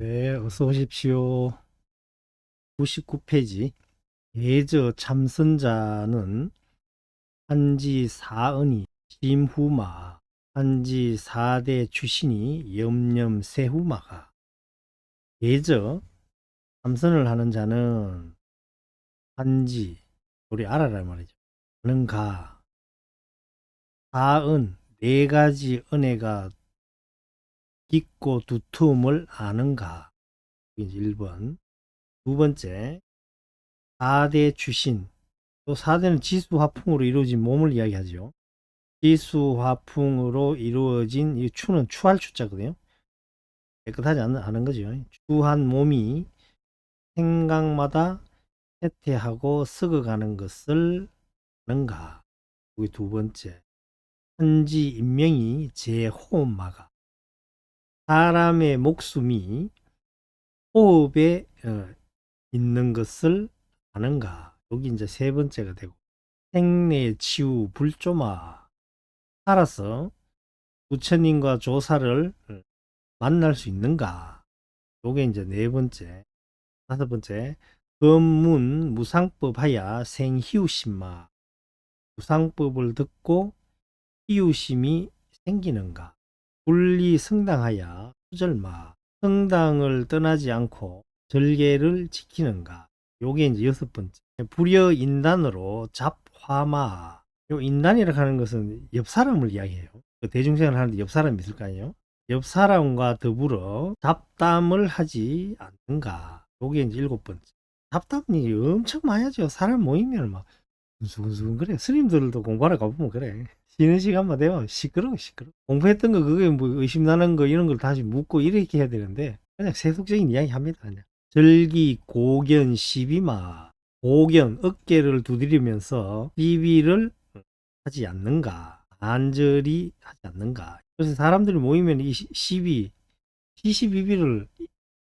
네, 어서 오십시오. 99페이지. 예저 참선자는 한지 사언이 심후마, 한지 사대 출신이 염염 세후마가. 예저 참선을 하는 자는 한지, 우리 알아라 말이죠. 는가, 사은, 네 가지 은혜가 깊고 두툼을 아는가. 이제 1번. 두 번째, 사대 출신. 또 4대는 지수화풍으로 이루어진 몸을 이야기하죠. 지수화풍으로 이루어진 이 추는 추할 추자거든요. 깨끗하지 않은 거죠. 추한 몸이 생각마다 쇠퇴하고 썩어가는 것을 아는가. 그게 두 번째. 현지 인명이 제호흡마가. 사람의 목숨이 호흡에 있는 것을 아는가. 여기 이제 세 번째가 되고. 생내 치유 불조마. 살아서 부처님과 조사를 만날 수 있는가? 요게 이제 네 번째. 다섯 번째. 법문 무상법 하야 생희우심마. 무상법을 듣고 희우심이 생기는가? 분리 성당하야 수절마. 성당을 떠나지 않고 절개를 지키는가? 요게 이제 여섯 번째. 불여 인단으로 잡화마. 요 인단이라고 하는 것은 옆 사람을 이야기해요. 대중생활을 하는데 옆 사람이 있을 거 아니에요? 옆 사람과 더불어 잡담을 하지 않는가. 요게 이제 일곱 번째. 잡담이 엄청 많이 하죠. 사람 모이면 막 순수근 그래. 스님들도 공부하러 가보면 그래. 쉬는 시간만 되면 시끄러워. 공부했던 거 그게 뭐 의심나는 거 이런 걸 다시 묻고 이렇게 해야 되는데 그냥 세속적인 이야기 합니다. 그냥. 절기 고견 시비마. 고견 어깨를 두드리면서 시비를 하지 않는가. 안절이 하지 않는가. 그래서 사람들이 모이면 이 시비 시시비비를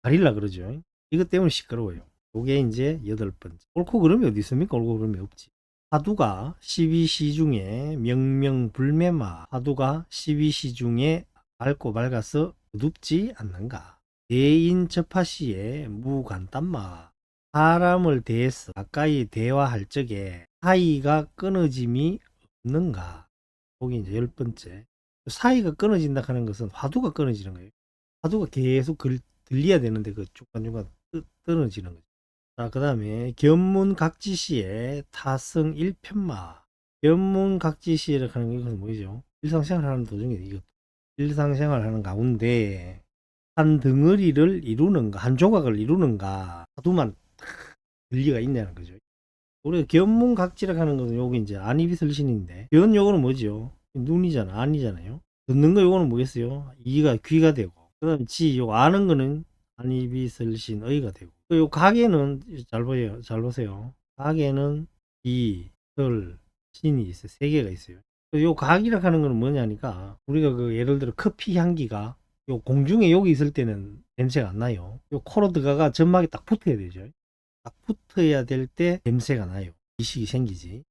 가리려 그러죠. 이것 때문에 시끄러워요. 요게 이제 여덟 번째. 옳고 그름이 어디 있습니까? 옳고 그름이 없지. 화두가 12시 중에 명명불매마. 화두가 12시 중에 밝고 밝아서 어둡지 않는가. 대인 접하시에 무간단마. 사람을 대해서 가까이 대화할 적에 사이가 끊어짐이 없는가. 거기 이제 열 번째. 사이가 끊어진다 하는 것은 화두가 끊어지는 거예요. 화두가 계속 들려야 되는데 그 중간중간 끊어지는 거죠. 자, 그 다음에 견문각지시에 타성 일편마. 견문각지시라고 하는 것은 뭐죠? 일상생활 하는 도중에 이것 일상생활 하는 가운데 한 덩어리를 이루는가, 한 조각을 이루는가, 화두만 들리가 있냐는 거죠. 우리가 견문각지라고 하는 것은 여기 이제 안이비설신인데, 견 요거는 뭐죠? 눈이잖아, 안이잖아요. 듣는 거 요거는 뭐겠어요? 이가 귀가 되고, 그 다음에 지 요거 아는 거는 안이비설신 의가 되고, 요 가게는 잘 보세요. 가게는 이, 설, 신이 있어요. 세 개가 있어요. 요 각이라고 하는 거는 뭐냐니까 우리가 그 예를 들어 커피 향기가 요 공중에 여기 있을 때는 냄새가 안 나요. 요 코로 들어가가 점막에 딱 붙어야 되죠. 딱 붙어야 될 때 냄새가 나요. 이식이 생기지.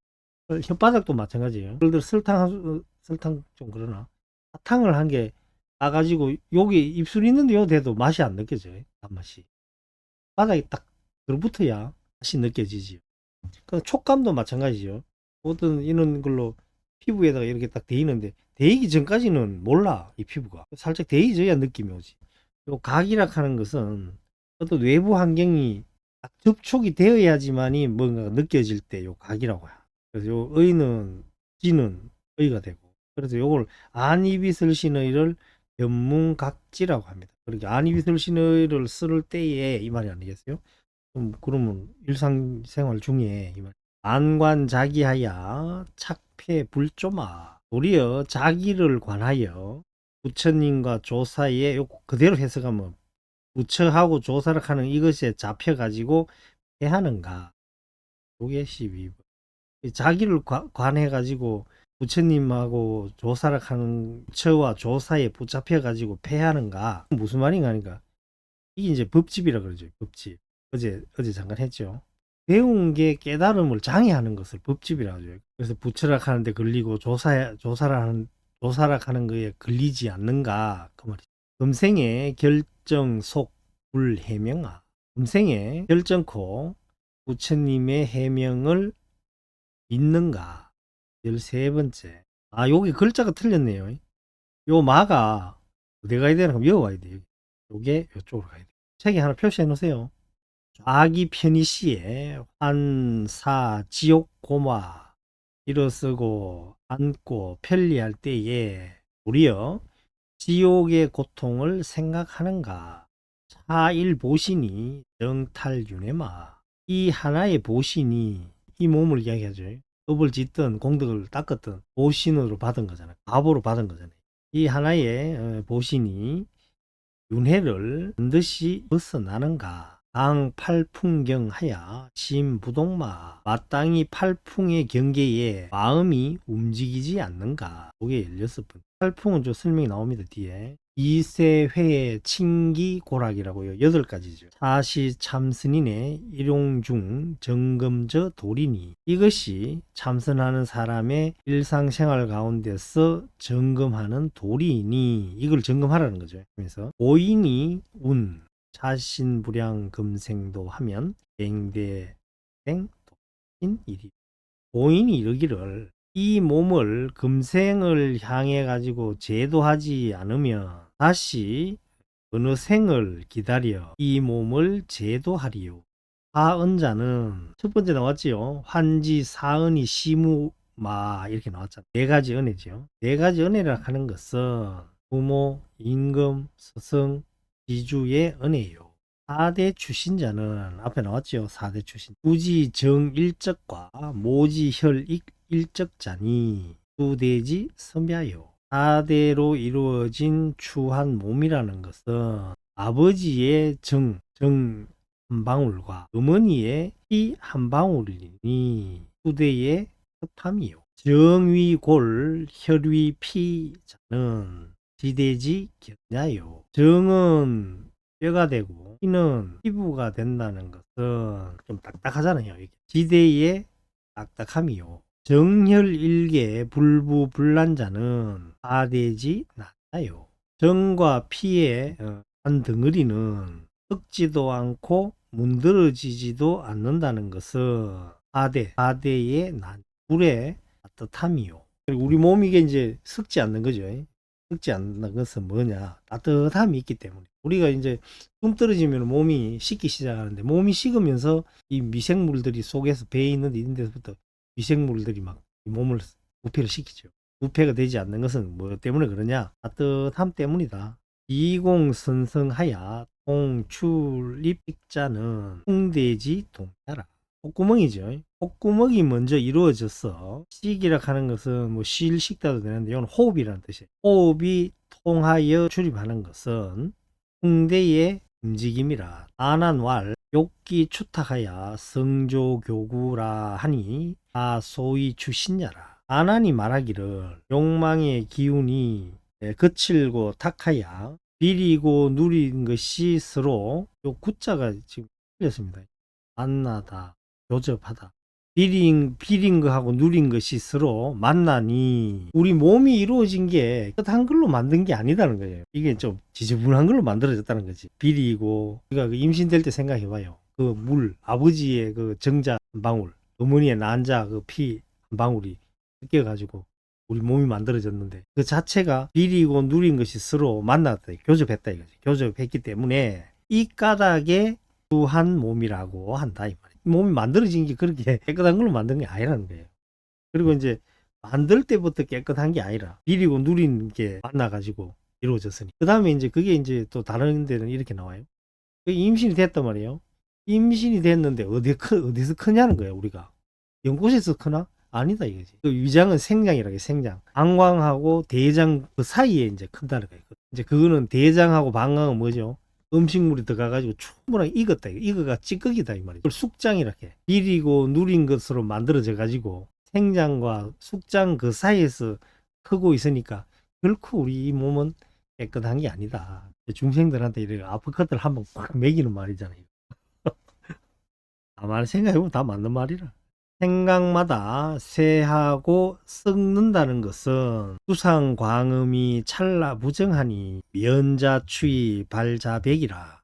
혓바닥도 마찬가지예요. 예를 들어 설탕 좀 그러나 사탕을 한 개 따가지고 여기 입술 있는데 요 대도 맛이 안 느껴져요. 단맛이. 바닥에 딱 들어붙어야 맛이 느껴지지. 그 촉감도 마찬가지죠. 모든 이런 걸로 피부에다가 이렇게 딱 데이는데 데이기 전까지는 몰라 이 피부가 살짝 데이져야 느낌이 오지. 요 각이라 하는 것은 어떤 외부 환경이 딱 접촉이 되어야지만이 뭔가 느껴질 때 요 각이라고 해요. 그래서 요 의는 지는 의가 되고 그래서 요걸 안이비설신의를 견문각지라고 합니다. 그렇게 안이비설신의를 쓸 때에 이 말이 아니겠어요? 그러면 일상생활 중에 이 말 안관자기하야 착패 불조마 도리어 자기를 관하여 부처님과 조사에 요 그대로 해석하면 부처하고 조사를 하는 이것에 잡혀가지고 해하는가 요게 12번 자기를 관해가지고 부처님하고 조사를 하는 부처와 조사에 붙잡혀가지고 패하는가 무슨 말인가 하니까 이게 이제 법집이라 그러죠. 법집 어제 잠깐 했죠. 배운 게 깨달음을 장애하는 것을 법집이라고 하죠. 그래서 부처락 하는데 걸리고 조사락 하는 거에 걸리지 않는가 그 말이죠. 금생의 결정 속 불해명아. 금생에 결정코 부처님의 해명을 믿는가. 13번째. 여기 글자가 틀렸네요. 요 마가 어디 가야 되나? 그럼 여기 와야 돼요. 요게 요쪽으로 가야 돼요. 책에 하나 표시해 놓으세요. 좌기 편의시에 환사 지옥 고마 일어서고 앉고 편리할 때에 우리여 지옥의 고통을 생각하는가. 차일 보신이 정탈윤회마. 이 하나의 보신이 이 몸을 이야기하죠. 업을 짓든 공덕을 닦았든 보신으로 받은 거잖아요. 밥으로 받은 거잖아요. 이 하나의 보신이 윤회를 반드시 벗어나는가. 당 팔풍경하야 심부동마. 마땅히 팔풍의 경계에 마음이 움직이지 않는가. 그게 16번. 팔풍은 좀 설명이 나옵니다. 뒤에. 이세회의 칭기고락이라고요. 8가지죠. 사시 참선인의 일용중 점검저 도리니. 이것이 참선하는 사람의 일상생활 가운데서 점검하는 도리니. 이걸 점검하라는 거죠. 그래서 오인이 운 자신불량 금생도 하면 갱대생 도인일이. 오인이 이르기를 이 몸을 금생을 향해 가지고 제도하지 않으면 다시 어느 생을 기다려 이 몸을 제도하리요. 사은자는 첫 번째 나왔지요. 환지 사은이 시무마 이렇게 나왔잖아요. 4가지 은혜죠. 4가지 은혜라 하는 것은 부모, 임금, 스승, 지주의 은혜요. 4대 출신자는 앞에 나왔죠. 4대 출신. 우지 정일적과 모지혈 일적자니 수대지 섬야요. 4대로 이루어진 추한 몸이라는 것은 아버지의 정 한 방울과 어머니의 피 한 방울이니 수대의 섭함이요. 정위골 혈위 피자는 지대지 견야요. 정은 뼈가 되고 피는 피부가 된다는 것은 좀 딱딱하잖아요. 이게. 지대의 딱딱함이요. 정혈일계 불부불난자는 하대지 않나요. 정과 피의 한 덩어리는 썩지도 않고 문드러지지도 않는다는 것은 하대의 난 불의 따뜻함이요. 그리고 우리 몸이 이제 썩지 않는 거죠. 썩지 않는 것은 뭐냐? 따뜻함이 있기 때문에. 우리가 이제 숨 떨어지면 몸이 식기 시작하는데 몸이 식으면서 이 미생물들이 속에서 배에 있는 이런 데서부터 미생물들이 막 몸을 부패를 시키죠. 부패가 되지 않는 것은 뭐 때문에 그러냐? 따뜻함 때문이다. 이공선성하야 통출입익자는 홍대지 동야라. 콧구멍이죠. 콧구멍이 먼저 이루어져서 식이라 하는 것은 뭐 실식다도 되는데 이건 호흡이라는 뜻이에요. 호흡이 통하여 출입하는 것은 홍대의 움직임이라. 안한왈 욕기 추탁하야 성조교구라 하니 소위 출신야라. 안한이 말하기를 욕망의 기운이 거칠고 탁하야 비리고 누린 것이 서로 요 구자가 지금 틀렸습니다. 만나다 교접하다. 비린 거하고 누린 것이 서로 만나니 우리 몸이 이루어진 게 한글로 만든 게 아니다는 거예요. 이게 좀 지저분한 걸로 만들어졌다는 거지. 비리고 우리가 그 임신될 때 생각해봐요. 그 물, 아버지의 그 정자 한 방울, 어머니의 난자 그 피 한 방울이 섞여가지고 우리 몸이 만들어졌는데 그 자체가 비리고 누린 것이 서로 만났다, 교접했다 이거지. 교접했기 때문에 이 까닭에 주한 몸이라고 한다 이 말이에요. 몸이 만들어진 게 그렇게 깨끗한 걸로 만든 게 아니라는 거예요. 그리고 이제 만들 때부터 깨끗한 게 아니라 비리고 누린 게 만나가지고 이루어졌으니 그 다음에 이제 그게 이제 또 다른 데는 이렇게 나와요. 임신이 됐단 말이에요. 임신이 됐는데 어디서 크냐는 거예요. 우리가 연꽃에서 크나? 아니다 이거지. 그 위장은 생장이라고 해요. 생장. 방광하고 대장 그 사이에 이제 큰다는 거예요. 이제 그거는 대장하고 방광은 뭐죠? 음식물이 들어가가지고 충분하게 익었다. 이거가 찌꺼기다 이 말이죠. 그걸 숙장이라게 비리고 누린 것으로 만들어져 가지고 생장과 숙장 그 사이에서 크고 있으니까 결코 우리 이 몸은 깨끗한 게 아니다. 중생들한테 이렇게 아프컷을 한번 꽉 먹이는 말이잖아요. 아마 생각해보면 다 맞는 말이라. 생각마다 쇠하고 썩는다는 것은 수상광음이 찰나부정하니 면자추이 발자백이라.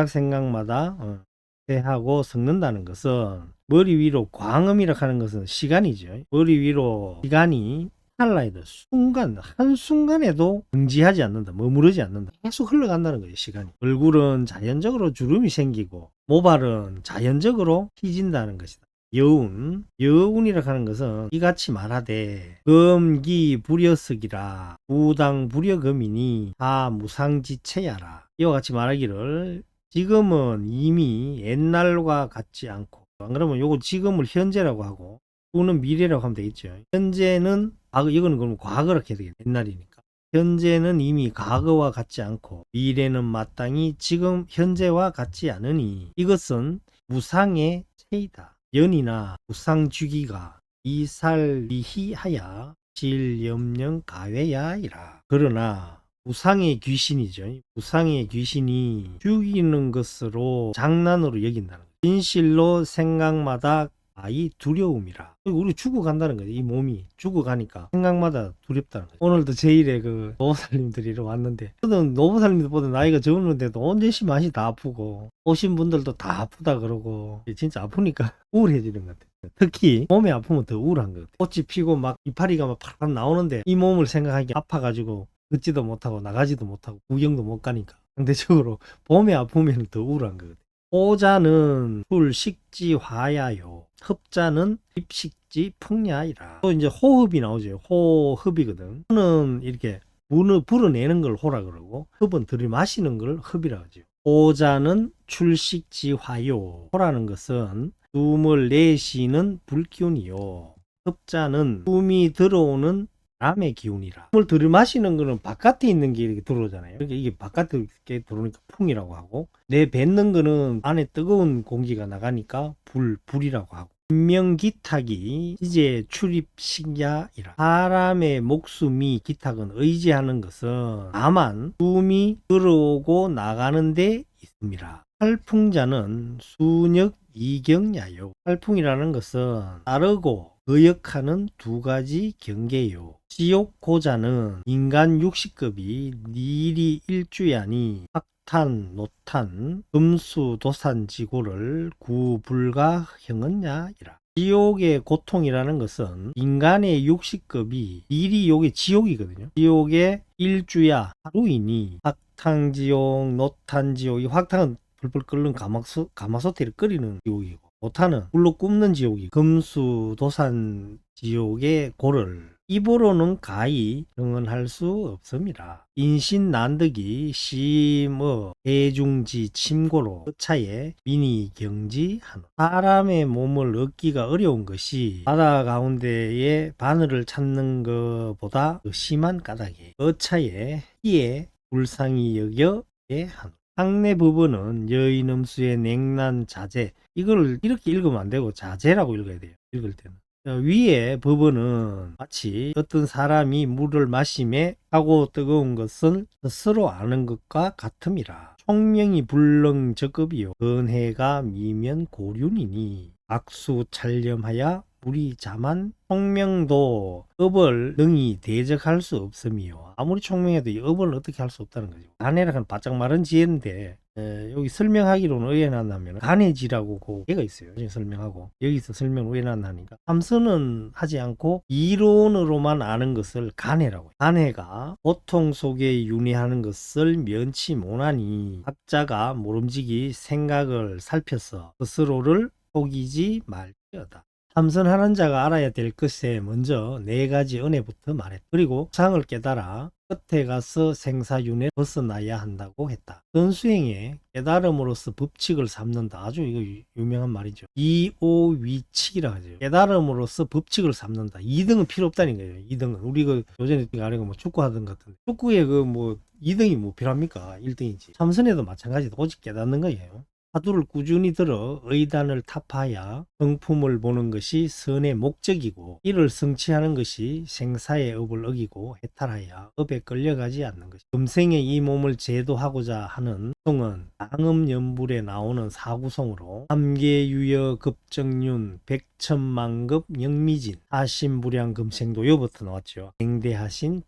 생각마다 대하고 섞는다는 것은 머리 위로 광음이라 하는 것은 시간이죠. 머리 위로 시간이 찰나에도 순간 한순간에도 정지하지 않는다. 머무르지 않는다. 계속 흘러간다는 거예요. 시간이. 얼굴은 자연적으로 주름이 생기고 모발은 자연적으로 휘진다는 것이다. 여운이라 하는 것은 이같이 말하되 금기 불여석이라 부당불여금이니 다 무상지체야라. 이와 같이 말하기를 지금은 이미 옛날과 같지 않고, 안 그러면 요거 지금을 현재라고 하고 또는 미래라고 하면 되겠죠. 현재는 과거, 이거는 그럼 과거라 해야 되겠네. 옛날이니까. 현재는 이미 과거와 같지 않고 미래는 마땅히 지금 현재와 같지 않으니 이것은 무상의 체이다. 연이나 무상주기가 이살리히하야 질염령 가외야이라. 그러나 무상의 귀신이죠. 무상의 귀신이 죽이는 것으로 장난으로 여긴다는 거예요. 진실로 생각마다 아이 두려움이라. 우리 죽어간다는 거지. 이 몸이 죽어가니까 생각마다 두렵다는 거지. 오늘도 제일에 그 노보살님들이 왔는데, 저는 노보살님들보다 나이가 적었는데도 언제시 맛이 다 아프고 오신 분들도 다 아프다 그러고 진짜 아프니까 우울해지는 것 같아요. 특히 몸이 아프면 더 우울한 것 같아요. 꽃이 피고 막 이파리가 막 팍팍 나오는데 이 몸을 생각하기에 아파가지고 걷지도 못하고 나가지도 못하고 구경도 못 가니까 상대적으로 몸이 아프면 더 우울한 것 같아요. 호자는 불식지 화야요. 흡자는 입식지 풍야이라. 또 이제 호흡이 나오죠. 호흡이거든. 호는 이렇게 불어내는 걸 호라 그러고, 흡은 들이마시는 걸 흡이라 하죠. 호자는 출식지 화요. 호라는 것은 숨을 내쉬는 불기운이요. 흡자는 숨이 들어오는 바람의 기운이라. 숨을 들이마시는 거는 바깥에 있는 게 이렇게 들어오잖아요. 그러니까 이게 바깥에 들어오니까 풍이라고 하고, 내뱉는 거는 안에 뜨거운 공기가 나가니까 불이라고 하고, 인명기탁이 이제 출입식야이라. 사람의 목숨이, 기탁은 의지하는 것은 다만 숨이 들어오고 나가는 데 있습니다. 활풍자는 수녁 이경야요. 활풍이라는 것은 따르고 거역하는 두 가지 경계요. 지옥고자는 인간 60급이 니리 일주야니 학탄, 노탄, 금수, 도산, 지고를 구불가형은야이라. 지옥의 고통이라는 것은 인간의 60급이 일이 요게 지옥이거든요. 지옥의 일주야 하루이니 학탕지옥, 노탄지옥, 이 학탕은 불불 끓는 가마솥에 끓이는 지옥이고, 노탄은 불로 굽는 지옥이, 금수, 도산 지옥의 고를 입으로는 가히 증언할 수 없습니다. 인신난득이 심어 대중지 침고로 차에 민의경지하노. 사람의 몸을 얻기가 어려운 것이 바다 가운데에 바늘을 찾는 것보다 더 심한 까닭에 어차에 희에 불상이 여겨 하노. 상내 부분은 여인음수의 냉난 자제, 이걸 이렇게 읽으면 안 되고 자제라고 읽어야 돼요. 읽을 때는. 위에 부분은 마치 어떤 사람이 물을 마심에 하고 뜨거운 것을 스스로 아는 것과 같음이라. 총명이 불능적급이요 근해가 미면 고륜이니 악수 찰렴하여 물이 자만 총명도 업을 능히 대적할 수 없으며, 아무리 총명해도 이 업을 어떻게 할 수 없다는 거죠. 간해라는 바짝 마른 지혜인데 여기 설명하기로는 왜 놨냐면 간해지라고 그 얘가 있어요. 설명하고 여기서 설명을 왜 놨냐니까 참선은 하지 않고 이론으로만 아는 것을 간해라고 해요. 간해가 고통 속에 윤회하는 것을 면치 못하니 학자가 모름지기 생각을 살펴서 스스로를 속이지 말지어다. 참선하는 자가 알아야 될 것에 먼저 네 가지 은혜부터 말했다. 그리고 상을 깨달아 끝에 가서 생사윤회 벗어나야 한다고 했다. 선수행에 깨달음으로써 법칙을 삼는다. 아주 이거 유명한 말이죠. 이오위칙이라 하죠. 깨달음으로써 법칙을 삼는다. 2등은 필요 없다는 거예요. 2등은 우리 요전에 아래가 뭐 축구하던 것 같은데 축구에 2등이 뭐 필요합니까? 1등이지. 참선에도 마찬가지다. 오직 깨닫는 거예요. 화두를 꾸준히 들어 의단을 타파하여 성품을 보는 것이 선의 목적이고, 이를 성취하는 것이 생사의 업을 어기고 해탈하여 업에 끌려가지 않는 것이. 금생에 이 몸을 제도하고자 하는 성은 당음연불에 나오는 사구성으로 삼계유여 급정륜 백천만급 영미진 하신불량 금생도 요부터 나왔죠. 맹대하신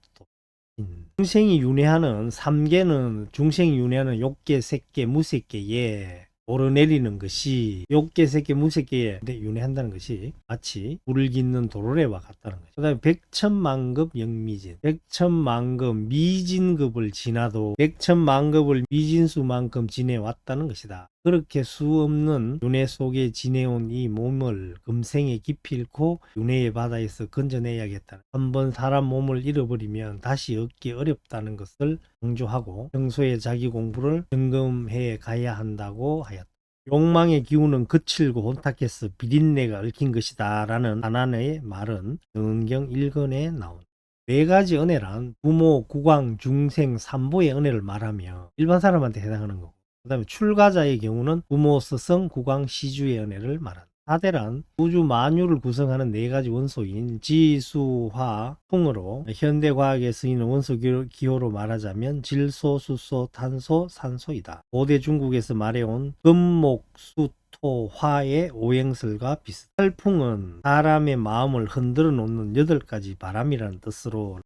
중생이 윤회하는 3계는 중생이 윤회하는 욕계, 색계, 무색계에 오르내리는 것이 욕계, 색계, 무색계에 윤회한다는 것이 마치 불을 깃는 도로래와 같다는 거죠. 그 다음에 백천만급 영미진, 백천만급 미진급을 지나도 백천만급을 미진수만큼 지내왔다는 것이다. 그렇게 수 없는 윤회 속에 지내온 이 몸을 금생에 깊이 잃고 윤회의 바다에서 건져내야겠다. 한번 사람 몸을 잃어버리면 다시 얻기 어렵다는 것을 강조하고 평소에 자기 공부를 점검해 가야 한다고 하였다. 욕망의 기운은 거칠고 혼탁해서 비린내가 얽힌 것이다 라는 하나의 말은 정은경 1권에 나온다. 네 가지 은혜란 부모, 국왕, 중생, 삼보의 은혜를 말하며 일반 사람한테 해당하는 거고, 그 다음에 출가자의 경우는 부모, 스승, 국왕, 시주의 은혜를 말한다. 사대란 우주 만유를 구성하는 네 가지 원소인 지, 수, 화, 풍으로 현대과학에 쓰이는 원소 기호로 말하자면 질소, 수소, 탄소, 산소이다. 고대 중국에서 말해온 금, 목, 수, 토, 화의 오행설과 비슷. 활풍은 사람의 마음을 흔들어 놓는 8가지 바람이라는 뜻으로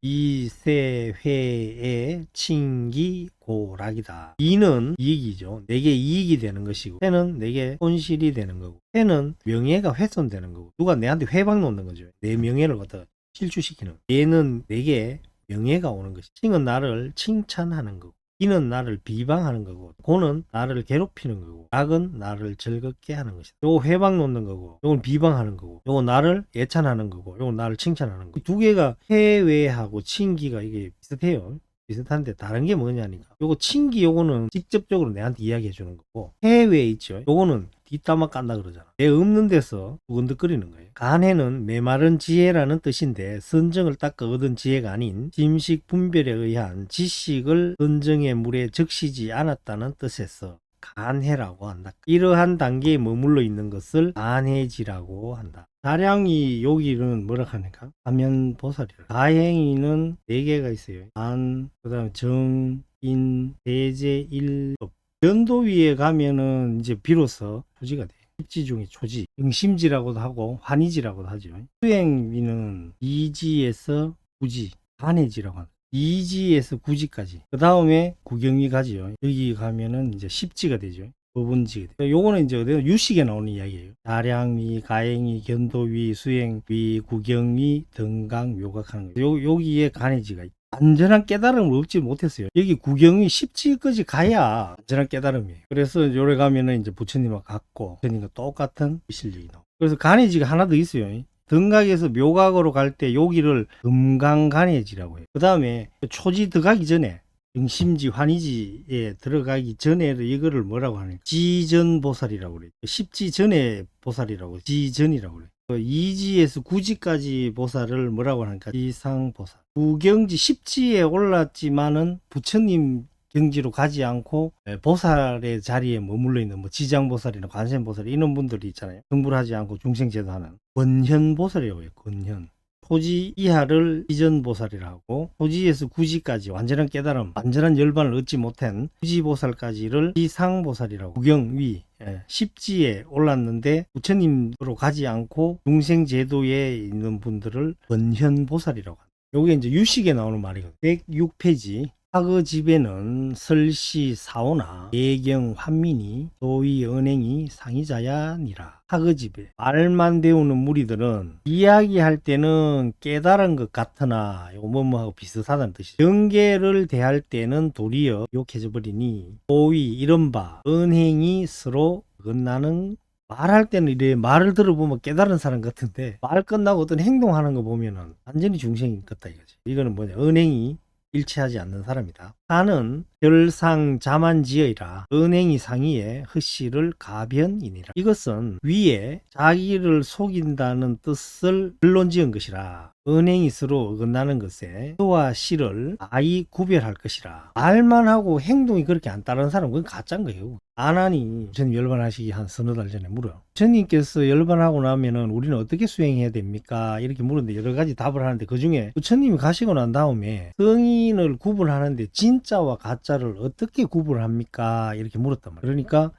이세회의 칭기 고락이다. 이는 이익이죠. 내게 이익이 되는 것이고, 회는 내게 손실이 되는 거고, 회는 명예가 훼손되는 거고, 누가 내한테 회방 놓는 거죠. 내 명예를 갖다가 실추시키는. 얘는 내게 명예가 오는 것이. 칭은 나를 칭찬하는 거고, 이는 나를 비방하는 거고, 고는 나를 괴롭히는 거고, 락은 나를 즐겁게 하는 것이다. 요거 회방 놓는 거고, 요건 비방하는 거고, 요거 나를 예찬하는 거고, 요건 나를 칭찬하는 거고. 두 개가 회외하고 칭기가 이게 비슷해요. 비슷한데 다른 게 뭐냐니까. 요거 칭기 요거는 직접적으로 내한테 이야기해 주는 거고, 해외 있죠. 요거는 뒷담화 깐다 그러잖아. 내 없는 데서 두근득거리는 거예요. 간해는 메마른 지혜라는 뜻인데 선정을 닦아 얻은 지혜가 아닌 짐식 분별에 의한 지식을 선정의 물에 적시지 않았다는 뜻에서 간해라고 한다. 이러한 단계에 머물러 있는 것을 간해지라고 한다. 다량이 여기는 뭐라 하니까 가면보살이라. 가행이는 4개가 있어요. 간, 그 다음에 정, 인, 대제, 일법. 변도위에 가면은 이제 비로소 초지가 돼. 십지 중에 초지, 응심지라고도 하고 환희지라고도 하죠. 수행위는 이지에서 구지, 간해지라고 합니다. 2지에서 9지까지. 그 다음에 구경위 가지요. 여기 가면은 이제 10지가 되죠. 법원지가 돼요. 요거는 이제 유식에 나오는 이야기예요. 다량위, 가행위, 견도위, 수행위, 구경위, 등강, 묘각하는 거예요. 여기에 간해지가 있다. 완전한 깨달음을 얻지 못했어요. 여기 구경이 10지까지 가야 완전한 깨달음이에요. 그래서 요래 가면은 이제 부처님과 같고 부처님과 똑같은 실력이 나오고. 그래서 간해지가 하나 더 있어요. 등각에서 묘각으로 갈 때 여기를 금강간해지라고 해요. 그 다음에 초지 들어가기 전에 응심지, 환희지에 들어가기 전에 이거를 뭐라고 하냐, 지전보살이라고 그래요. 십지 전에 보살이라고, 지전이라고 그래요. 2지에서 9지까지 보살을 뭐라고 하니까 지상보살. 구경지 10지에 올랐지만은 부처님 경지로 가지 않고 보살의 자리에 머물러 있는 뭐 지장보살이나 관세음보살 이런 분들이 있잖아요. 등불 하지 않고 중생제도 하는 권현보살이라고 해요. 권현. 토지 이하를 이전보살이라고, 토지에서 구지까지 완전한 깨달음, 완전한 열반을 얻지 못한 구지보살까지를 지상보살이라고, 구경위, 십지에 올랐는데 부처님으로 가지 않고 중생제도에 있는 분들을 권현보살이라고 합니다. 요게 이제 유식에 나오는 말이거든요. 106페이지. 하거집에는 설시 사오나 예경 환민이 도의 은행이 상의자야니라. 하거집에 말만 배우는 무리들은 이야기할 때는 깨달은 것 같으나 뭐뭐하고 비슷하다는 뜻이죠. 경계를 대할 때는 도리어 욕해져 버리니 도의 이른바 은행이 서로 어긋나는. 말할 때는 이래 말을 들어보면 깨달은 사람 같은데 말 끝나고 어떤 행동하는 거 보면은 완전히 중생인 것 같다 이거지. 이거는 뭐냐, 은행이 일치하지 않는 사람이다. 하는 별상 자만지어이라 은행이 상의에 허씨를 가변이니라. 이것은 위에 자기를 속인다는 뜻을 결론 지은 것이라 은행이 서로 어긋나는 것에 허와 씨를 아이 구별할 것이라. 말만 하고 행동이 그렇게 안 따르는 사람은 그건 가짜인 거예요. 안 하니 부처님 열반하시기 한 서너 달 전에 물어요. 부처님께서 열반하고 나면은 우리는 어떻게 수행해야 됩니까? 이렇게 물었는데 여러 가지 답을 하는데 그 중에 부처님이 가시고 난 다음에 성인을 구분하는데 진짜와 가짜를 어떻게 구분합니까? 이렇게 물었단 말이에요. 그러니까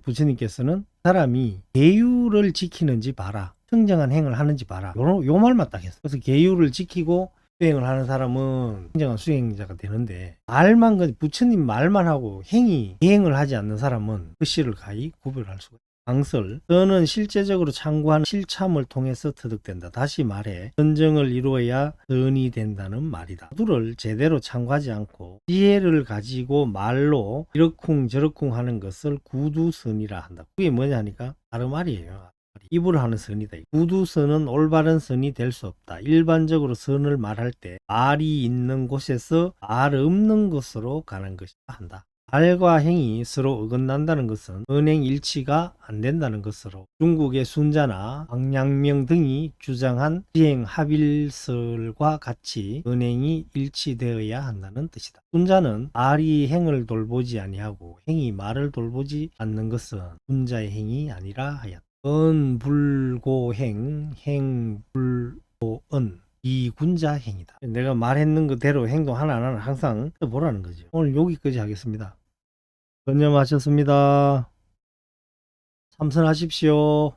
부처님께서는 사람이 계율을 지키는지 봐라, 청정한 행을 하는지 봐라, 요 말만 딱 했어요. 그래서 계율을 지키고 수행을 하는 사람은 진정한 수행자가 되는데, 말만 부처님 말만 하고 행을 하지 않는 사람은 그 씨를 가히 구별할 수가 있습니다. 강설, 선은 실제적으로 창구하는 실참을 통해서 터득된다. 다시 말해 선정을 이루어야 선이 된다는 말이다. 구두를 제대로 창구하지 않고 지혜를 가지고 말로 이러쿵 저러쿵 하는 것을 구두선이라 한다. 그게 뭐냐 하니까 다른 말이에요. 입으로 하는 선이다. 구두선은 올바른 선이 될 수 없다. 일반적으로 선을 말할 때 말이 있는 곳에서 말 없는 곳으로 가는 것이다 한다. 말과 행이 서로 어긋난다는 것은 언행 일치가 안 된다는 것으로, 중국의 순자나 황양명 등이 주장한 지행 합일설과 같이 언행이 일치되어야 한다는 뜻이다. 순자는 말이 행을 돌보지 아니하고 행이 말을 돌보지 않는 것은 순자의 행이 아니라 하였다. 언불고행, 행불고언, 이군자행이다. 내가 말했는 그대로 행동 하나하나 항상 보라는 거죠. 오늘 여기까지 하겠습니다. 전념하셨습니다. 참선하십시오.